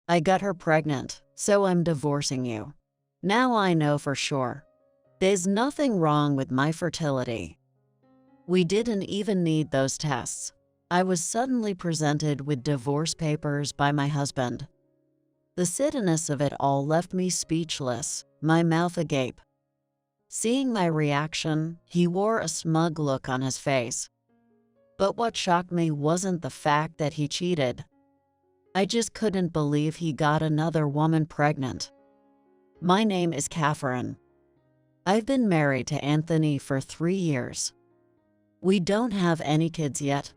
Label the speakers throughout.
Speaker 1: I got her pregnant, so I'm divorcing you. Now I know for sure. There's nothing wrong with my fertility. We didn't even need those tests. I was suddenly presented with divorce papers by my husband. The silliness of it all left me speechless, my mouth agape. Seeing my reaction, he wore a smug look on his face. But what shocked me wasn't the fact that he cheated. I just couldn't believe he got another woman pregnant. My name is Catherine. I've been married to Anthony for 3 years. We don't have any kids yet.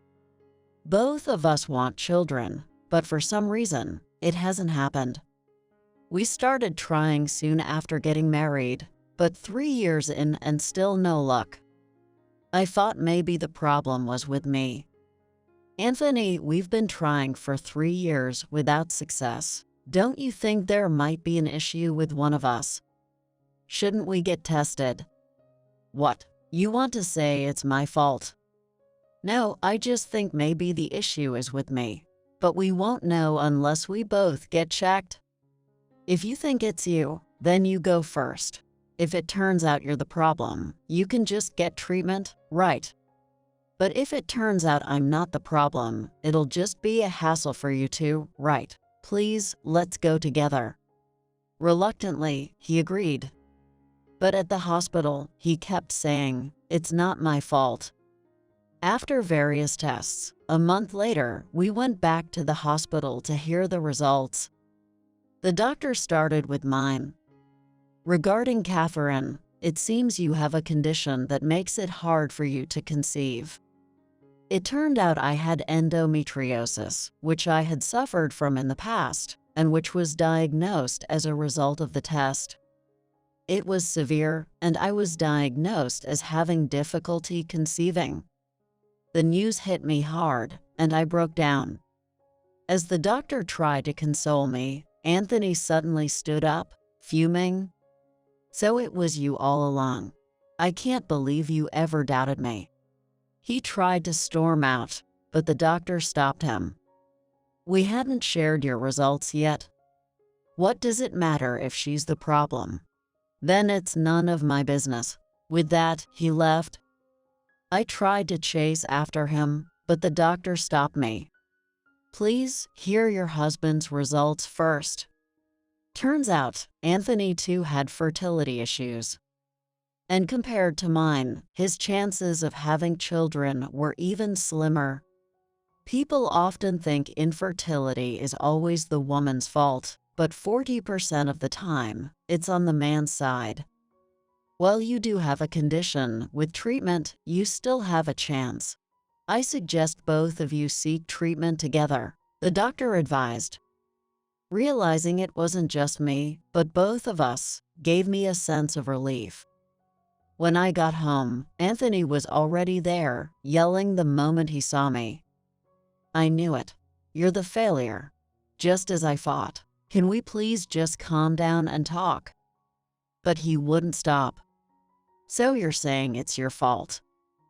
Speaker 1: Both of us want children, but for some reason, it hasn't happened. We started trying soon after getting married, but 3 years in and still no luck. I thought maybe the problem was with me. Anthony, we've been trying for 3 years without success. Don't you think there might be an issue with one of us? Shouldn't we get tested? What? You want to say it's my fault? No, I just think maybe the issue is with me. But we won't know unless we both get checked. If you think it's you, then you go first. If it turns out you're the problem, you can just get treatment, right? But if it turns out I'm not the problem, it'll just be a hassle for you too, right? Please, let's go together. Reluctantly, he agreed. But at the hospital, he kept saying, it's not my fault. After various tests, a month later, we went back to the hospital to hear the results. The doctor started with mine. Regarding Catherine, it seems you have a condition that makes it hard for you to conceive. It turned out I had endometriosis, which I had suffered from in the past, and which was diagnosed as a result of the test. It was severe, and I was diagnosed as having difficulty conceiving. The news hit me hard, and I broke down. As the doctor tried to console me, Anthony suddenly stood up, fuming. So it was you all along. I can't believe you ever doubted me. He tried to storm out, but the doctor stopped him. We hadn't shared your results yet. What does it matter if she's the problem? Then it's none of my business. With that, he left. I tried to chase after him, but the doctor stopped me. Please hear your husband's results first. Turns out, Anthony too had fertility issues. And compared to mine, his chances of having children were even slimmer. People often think infertility is always the woman's fault, but 40% of the time, it's on the man's side. While you do have a condition, with treatment, you still have a chance. I suggest both of you seek treatment together, the doctor advised. Realizing it wasn't just me, but both of us, gave me a sense of relief. When I got home, Anthony was already there, yelling the moment he saw me. I knew it. You're the failure. Just as I thought. Can we please just calm down and talk? But he wouldn't stop. So you're saying it's your fault.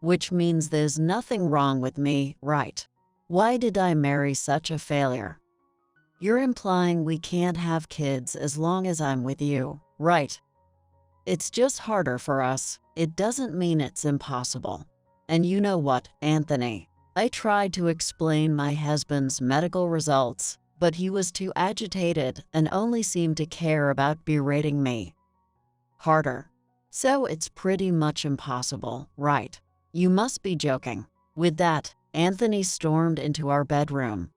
Speaker 1: Which means there's nothing wrong with me, right? Why did I marry such a failure? You're implying we can't have kids as long as I'm with you, right? It's just harder for us. It doesn't mean it's impossible. And you know what, Anthony? I tried to explain my husband's medical results, but he was too agitated and only seemed to care about berating me. Harder. So it's pretty much impossible, right? You must be joking. With that, Anthony stormed into our bedroom.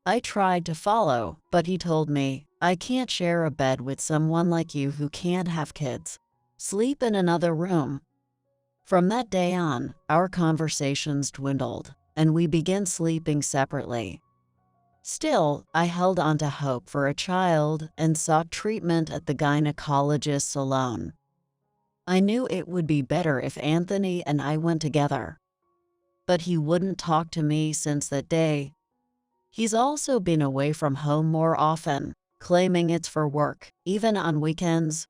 Speaker 1: I tried to follow, but he told me, I can't share a bed with someone like you who can't have kids. Sleep in another room. From that day on, our conversations dwindled, and we began sleeping separately. Still, I held on to hope for a child and sought treatment at the gynecologist alone. I knew it would be better if Anthony and I went together. But he wouldn't talk to me since that day. He's also been away from home more often, claiming it's for work, even on weekends.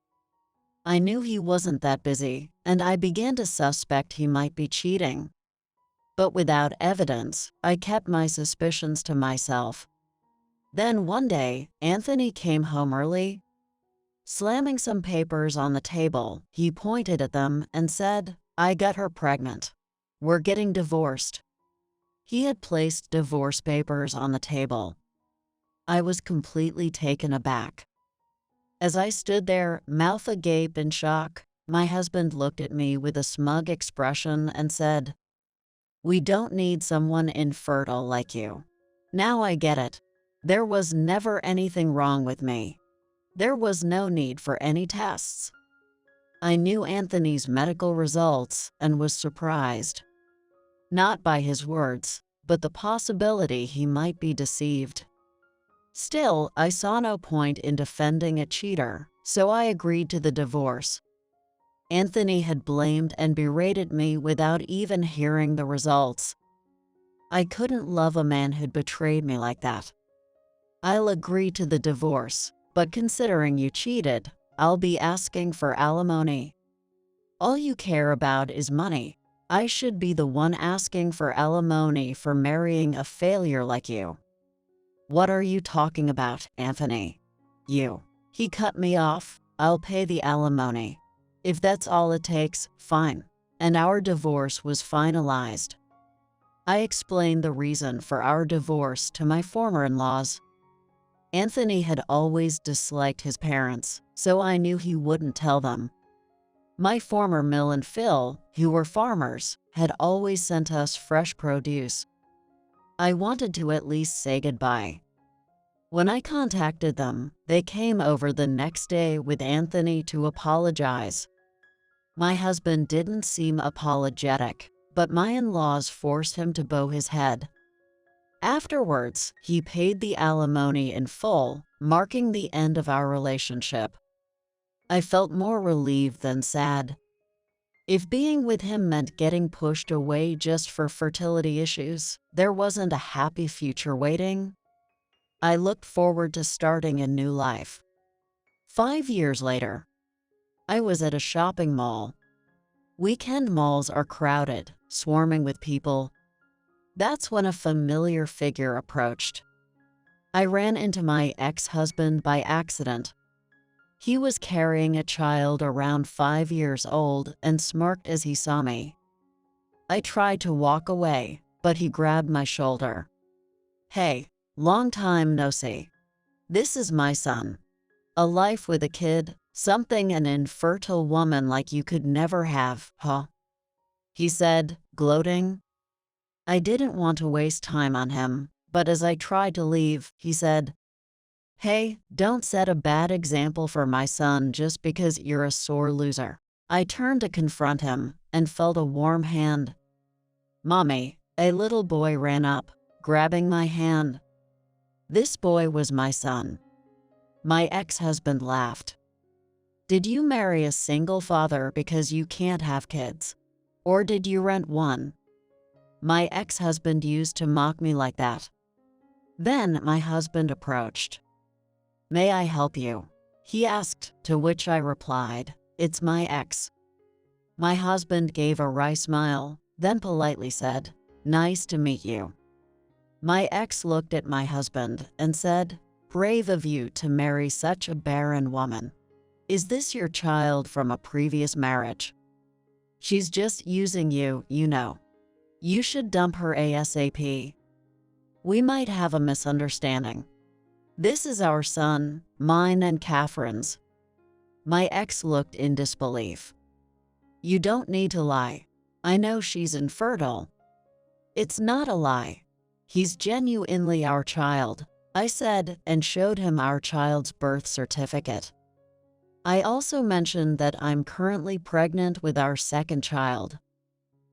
Speaker 1: I knew he wasn't that busy, and I began to suspect he might be cheating. But without evidence, I kept my suspicions to myself. Then one day, Anthony came home early. Slamming some papers on the table, he pointed at them and said, "I got her pregnant. We're getting divorced." He had placed divorce papers on the table. I was completely taken aback. As I stood there, mouth agape in shock, my husband looked at me with a smug expression and said, "We don't need someone infertile like you. Now I get it. There was never anything wrong with me. There was no need for any tests." I knew Anthony's medical results and was surprised. Not by his words, but the possibility he might be deceived. Still, I saw no point in defending a cheater, so I agreed to the divorce. Anthony had blamed and berated me without even hearing the results. I couldn't love a man who'd betrayed me like that. "I'll agree to the divorce, but considering you cheated, I'll be asking for alimony. All you care about is money. I should be the one asking for alimony for marrying a failure like you." "What are you talking about, Anthony? You." He cut me off. "I'll pay the alimony. If that's all it takes, fine." And our divorce was finalized. I explained the reason for our divorce to my former in-laws. Anthony had always disliked his parents, so I knew he wouldn't tell them. My former Mill and Phil, who were farmers, had always sent us fresh produce. I wanted to at least say goodbye. When I contacted them, they came over the next day with Anthony to apologize. My husband didn't seem apologetic, but my in-laws forced him to bow his head. Afterwards, he paid the alimony in full, marking the end of our relationship. I felt more relieved than sad. If being with him meant getting pushed away just for fertility issues, there wasn't a happy future waiting. I looked forward to starting a new life. 5 years later, I was at a shopping mall. Weekend malls are crowded, swarming with people. That's when a familiar figure approached. I ran into my ex-husband by accident. He was carrying a child around 5 years old and smirked as he saw me. I tried to walk away, but he grabbed my shoulder. "Hey, long time no see. This is my son. A life with a kid, something an infertile woman like you could never have, huh?" he said, gloating. I didn't want to waste time on him, but as I tried to leave, he said, "Hey, don't set a bad example for my son just because you're a sore loser." I turned to confront him and felt a warm hand. "Mommy," a little boy ran up, grabbing my hand. This boy was my son. My ex-husband laughed. "Did you marry a single father because you can't have kids? Or did you rent one?" My ex-husband used to mock me like that. Then my husband approached. "May I help you?" he asked, to which I replied, "It's my ex." My husband gave a wry smile, then politely said, "Nice to meet you." My ex looked at my husband and said, "Brave of you to marry such a barren woman. Is this your child from a previous marriage? She's just using you, you know. You should dump her ASAP. We might have a misunderstanding. This is our son, mine and Catherine's." My ex looked in disbelief. "You don't need to lie. I know she's infertile." "It's not a lie. He's genuinely our child," I said, and showed him our child's birth certificate. I also mentioned that I'm currently pregnant with our second child.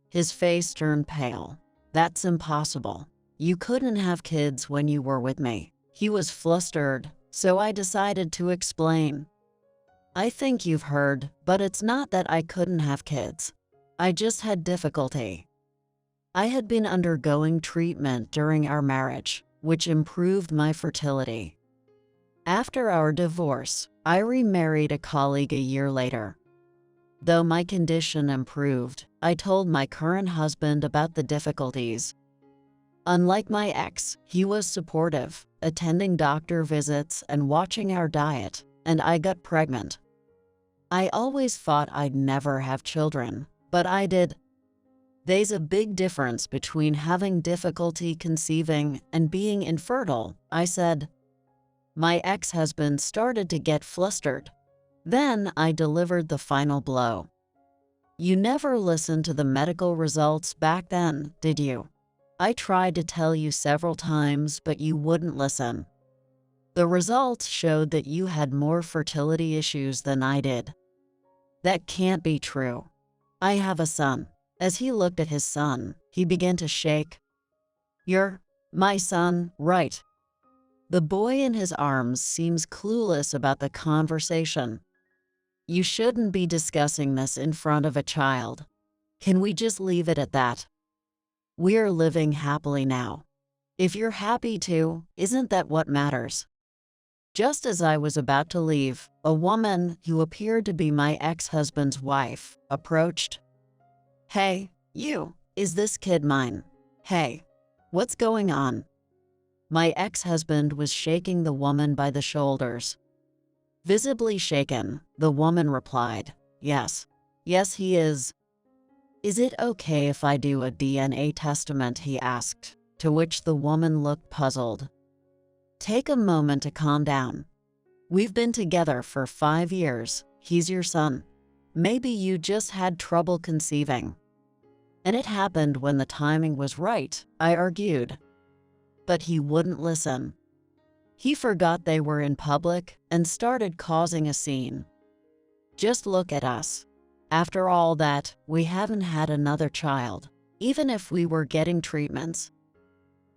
Speaker 1: His face turned pale. "That's impossible. You couldn't have kids when you were with me." He was flustered, so I decided to explain. "I think you've heard, but it's not that I couldn't have kids. I just had difficulty. I had been undergoing treatment during our marriage, which improved my fertility. After our divorce, I remarried a colleague a year later. Though my condition improved, I told my current husband about the difficulties. Unlike my ex, he was supportive, attending doctor visits and watching our diet, and I got pregnant. I always thought I'd never have children, but I did. There's a big difference between having difficulty conceiving and being infertile, I said. My ex-husband started to get flustered. Then I delivered the final blow. You never listened to the medical results back then, did you? I tried to tell you several times, but you wouldn't listen. The results showed that you had more fertility issues than I did. That can't be true. I have a son. As he looked at his son, he began to shake. You're my son, right? The boy in his arms seems clueless about the conversation. You shouldn't be discussing this in front of a child. Can we just leave it at that? We're living happily now. If you're happy too, isn't that what matters? Just as I was about to leave, a woman who appeared to be my ex-husband's wife approached. Hey, you, is this kid mine? Hey, what's going on? My ex-husband was shaking the woman by the shoulders. Visibly shaken, the woman replied, Yes, he is. Is it okay if I do a DNA testament, he asked, to which the woman looked puzzled. Take a moment to calm down. We've been together for 5 years, he's your son. Maybe you just had trouble conceiving. And it happened when the timing was right, I argued. But he wouldn't listen. He forgot they were in public and started causing a scene. Just look at us. After all that, we haven't had another child, even if we were getting treatments.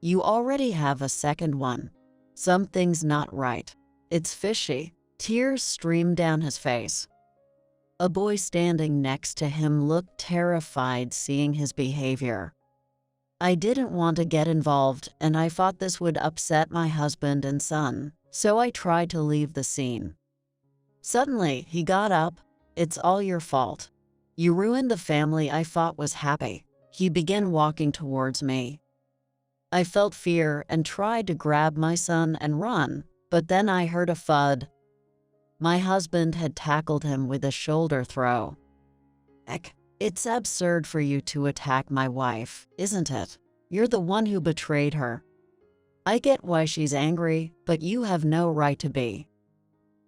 Speaker 1: You already have a second one. Something's not right. It's fishy. Tears streamed down his face. A boy standing next to him looked terrified seeing his behavior. I didn't want to get involved, and I thought this would upset my husband and son, so I tried to leave the scene. Suddenly, he got up. It's all your fault. You ruined the family I thought was happy. He began walking towards me. I felt fear and tried to grab my son and run, but then I heard a thud. My husband had tackled him with a shoulder throw. Heck. It's absurd for you to attack my wife, isn't it? You're the one who betrayed her. I get why she's angry, but you have no right to be.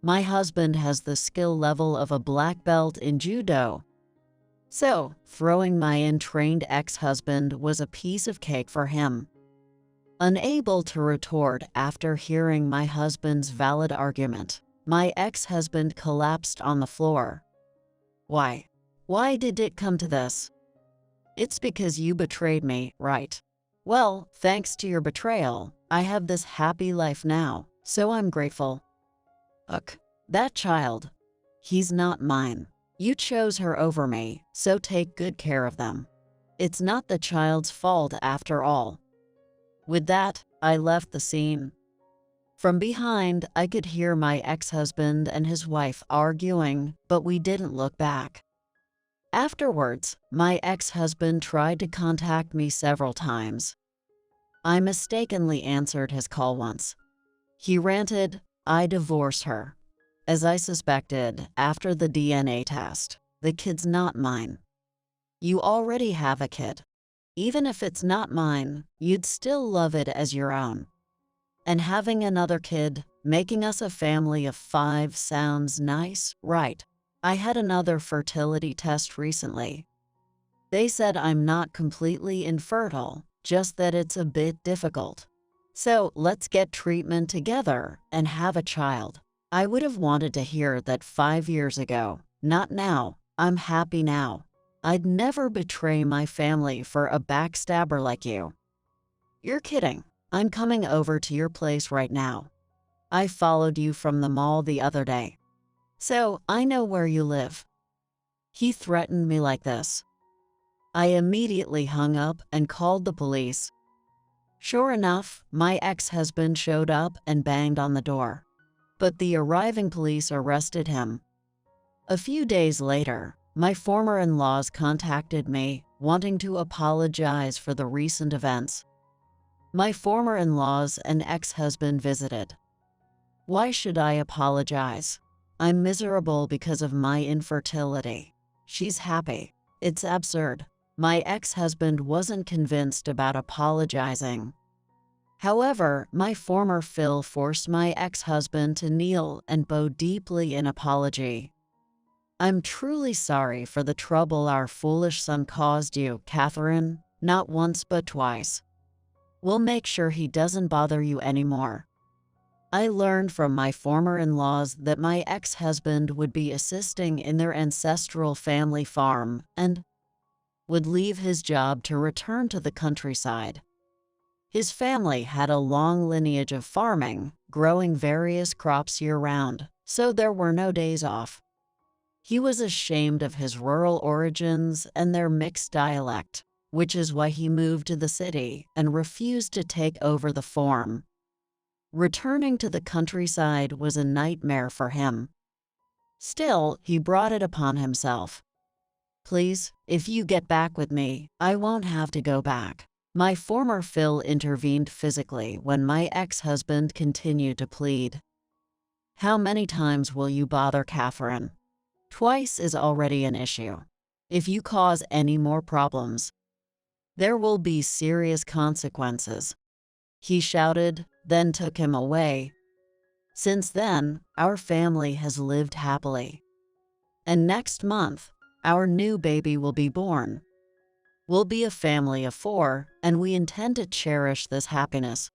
Speaker 1: My husband has the skill level of a black belt in judo. So, throwing my untrained ex-husband was a piece of cake for him. Unable to retort after hearing my husband's valid argument, my ex-husband collapsed on the floor. Why did it come to this? It's because you betrayed me, right? Well, thanks to your betrayal, I have this happy life now, so I'm grateful. Look, that child. He's not mine. You chose her over me, so take good care of them. It's not the child's fault after all. With that, I left the scene. From behind, I could hear my ex-husband and his wife arguing, but we didn't look back. Afterwards, my ex-husband tried to contact me several times. I mistakenly answered his call once. He ranted, I divorced her. As I suspected, after the DNA test, the kid's not mine. You already have a kid. Even if it's not mine, you'd still love it as your own. And having another kid, making us a family of 5 sounds nice, right? I had another fertility test recently. They said I'm not completely infertile, just that it's a bit difficult. So let's get treatment together and have a child. I would have wanted to hear that 5 years ago, not now. I'm happy now. I'd never betray my family for a backstabber like you. You're kidding. I'm coming over to your place right now. I followed you from the mall the other day. So, I know where you live. He threatened me like this. I immediately hung up and called the police. Sure enough, my ex-husband showed up and banged on the door. But the arriving police arrested him. A few days later, my former in-laws contacted me, wanting to apologize for the recent events. My former in-laws and ex-husband visited. Why should I apologize? I'm miserable because of my infertility. She's happy. It's absurd. My ex-husband wasn't convinced about apologizing. However, my former Phil forced my ex-husband to kneel and bow deeply in apology. I'm truly sorry for the trouble our foolish son caused you, Catherine, not once but twice. We'll make sure he doesn't bother you anymore. I learned from my former in-laws that my ex-husband would be assisting in their ancestral family farm and would leave his job to return to the countryside. His family had a long lineage of farming, growing various crops year-round, so there were no days off. He was ashamed of his rural origins and their mixed dialect, which is why he moved to the city and refused to take over the farm. Returning to the countryside was a nightmare for him. Still, he brought it upon himself. Please, if you get back with me, I won't have to go back. My former Phil intervened physically when my ex-husband continued to plead. How many times will you bother Catherine? Twice is already an issue. If you cause any more problems, there will be serious consequences. He shouted, then took him away. Since then, our family has lived happily. And next month, our new baby will be born. We'll be a family of 4, and we intend to cherish this happiness.